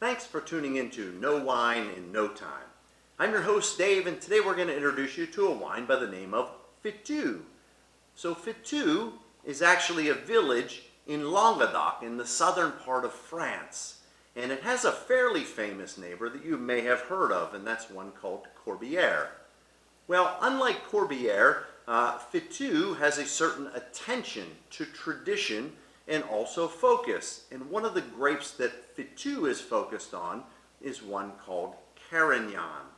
Thanks for tuning in to No Wine in No Time. I'm your host Dave, and today we're going to introduce you to a wine by the name of Fitou. So Fitou is actually a village in Languedoc in the southern part of France. And it has a fairly famous neighbor that you may have heard of, and that's one called Corbière. Well, unlike Corbière, Fitou has a certain attention to tradition and also focus. And one of the grapes that Fitou is focused on is one called Carignan.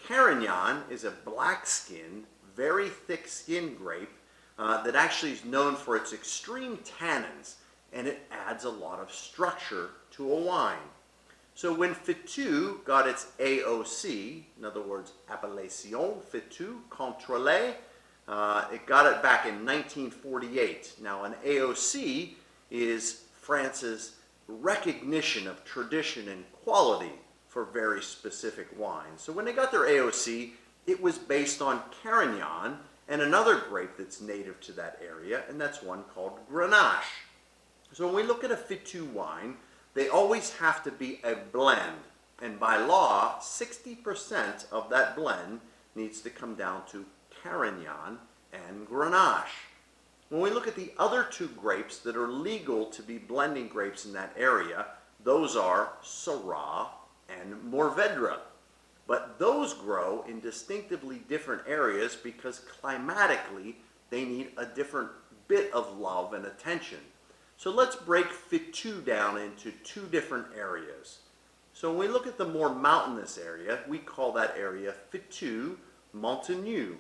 Carignan is a black-skinned, very thick-skinned grape that actually is known for its extreme tannins, and it adds a lot of structure to a wine. So when Fitou got its AOC, in other words, Appellation Fitou Contrôlée, it got it back in 1948. Now, an AOC is France's recognition of tradition and quality for very specific wines. So when they got their AOC, it was based on Carignan and another grape that's native to that area, and that's one called Grenache. So when we look at a Fitou wine, they always have to be a blend. And by law, 60% of that blend needs to come down to Carignan and Grenache. When we look at the other two grapes that are legal to be blending grapes in that area, those are Syrah and Mourvèdre. But those grow in distinctively different areas because climatically they need a different bit of love and attention. So let's break Fitou down into two different areas. So when we look at the more mountainous area, we call that area Fitou Montagneux.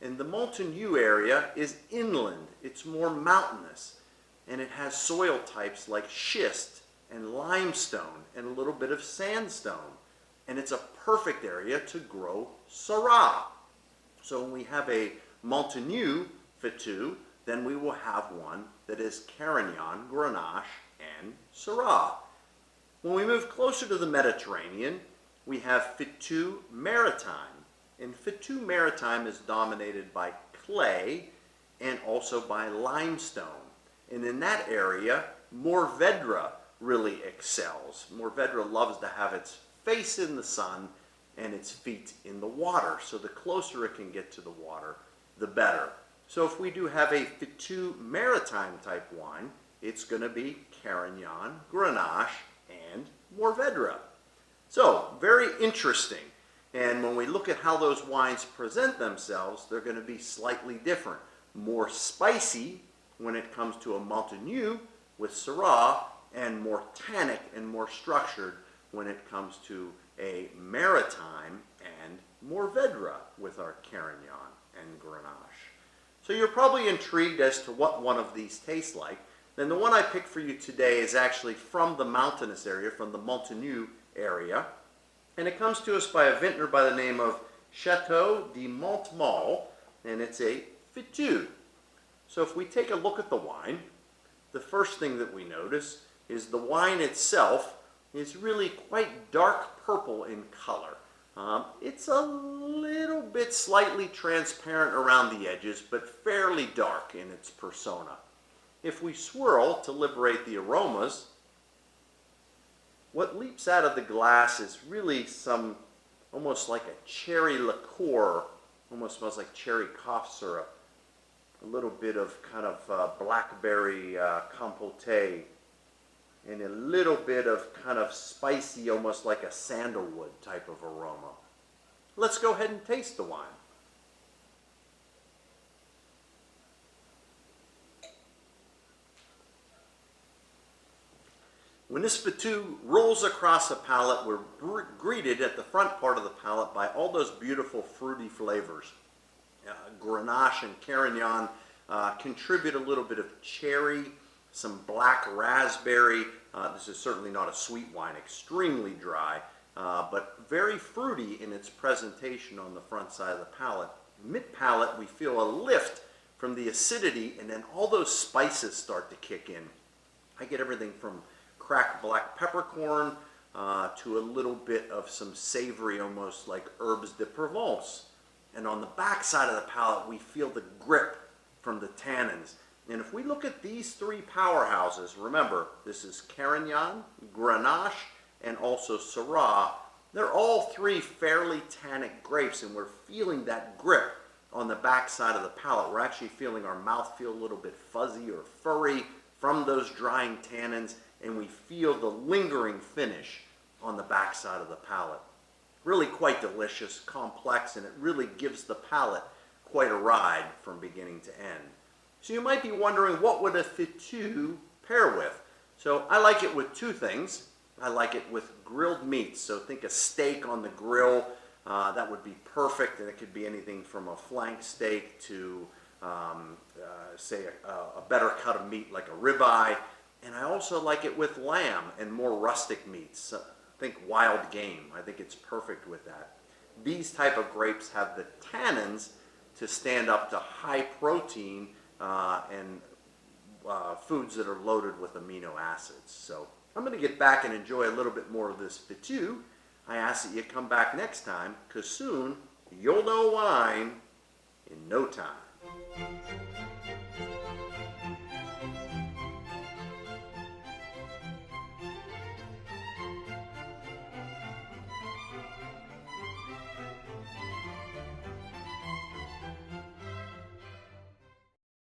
And the Montagneux area is inland. It's more mountainous. And it has soil types like schist and limestone and a little bit of sandstone. And it's a perfect area to grow Syrah. So when we have a Montagneux Fitou, then we will have one that is Carignan, Grenache, and Syrah. When we move closer to the Mediterranean, we have Fitou Maritime. And Fitou Maritime is dominated by clay and also by limestone. And in that area, Mourvèdre really excels. Mourvèdre loves to have its face in the sun and its feet in the water. So the closer it can get to the water, the better. So if we do have a Fitou Maritime type wine, it's going to be Carignan, Grenache, and Mourvèdre. So very interesting. And when we look at how those wines present themselves, they're going to be slightly different. More spicy when it comes to a Montagneux with Syrah, and more tannic and more structured when it comes to a Maritime and Mourvèdre with our Carignan and Grenache. So you're probably intrigued as to what one of these tastes like. Then the one I picked for you today is actually from the mountainous area, from the Montagneux area. And it comes to us by a vintner by the name of Chateau de Montmal, and it's a Fitou. So if we take a look at the wine, the first thing that we notice is the wine itself is really quite dark purple in color. It's a little bit slightly transparent around the edges, but fairly dark in its persona. If we swirl to liberate the aromas, what leaps out of the glass is really some, almost like a cherry liqueur, almost smells like cherry cough syrup, a little bit of kind of blackberry compote, and a little bit of kind of spicy, almost like a sandalwood type of aroma. Let's go ahead and taste the wine. When this Fitou rolls across the palate, we're greeted at the front part of the palate by all those beautiful fruity flavors. Grenache and Carignan contribute a little bit of cherry, some black raspberry. This is certainly not a sweet wine, extremely dry, but very fruity in its presentation on the front side of the palate. Mid-palate, we feel a lift from the acidity, and then all those spices start to kick in. I get everything from cracked black peppercorn to a little bit of some savory, almost like herbes de Provence. And on the back side of the palate, we feel the grip from the tannins. And if we look at these three powerhouses, remember, this is Carignan, Grenache, and also Syrah. They're all three fairly tannic grapes, and we're feeling that grip on the back side of the palate. We're actually feeling our mouth feel a little bit fuzzy or furry from those drying tannins, and we feel the lingering finish on the back side of the palate. Really quite delicious, complex, and it really gives the palate quite a ride from beginning to end. So you might be wondering, what would a Fitou pair with? So I like it with two things. I like it with grilled meats, so think a steak on the grill. That would be perfect, and it could be anything from a flank steak to, say, a better cut of meat like a ribeye. And I also like it with lamb and more rustic meats. Think wild game. I think it's perfect with that. These type of grapes have the tannins to stand up to high protein and foods that are loaded with amino acids. So I'm going to get back and enjoy a little bit more of this Fitou. I ask that you come back next time, because soon you'll know wine in no time.